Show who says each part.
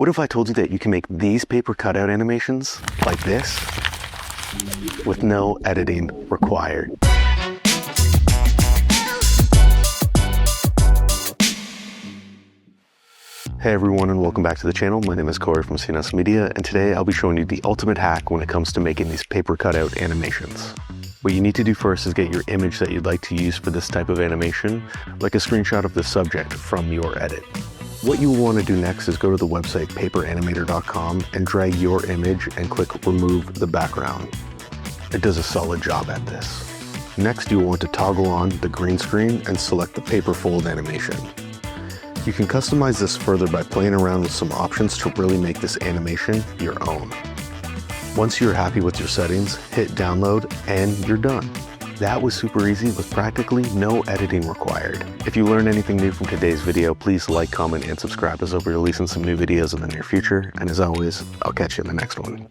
Speaker 1: What if I told you that you can make these paper cutout animations like this with no editing required? Hey everyone, and welcome back to the channel. My name is Corey from CNS Media, and today I'll be showing you the ultimate hack when it comes to making these paper cutout animations. What you need to do first is get your image that you'd like to use for this type of animation, like a screenshot of the subject from your edit. What you will want to do next is go to the website paperanimator.com and drag your image and click remove the background. It does a solid job at this. Next, you will want to toggle on the green screen and select the paper fold animation. You can customize this further by playing around with some options to really make this animation your own. Once you're happy with your settings, hit download and you're done. That was super easy with practically no editing required. If you learned anything new from today's video, please like, comment, and subscribe as I'll be releasing some new videos in the near future. And as always, I'll catch you in the next one.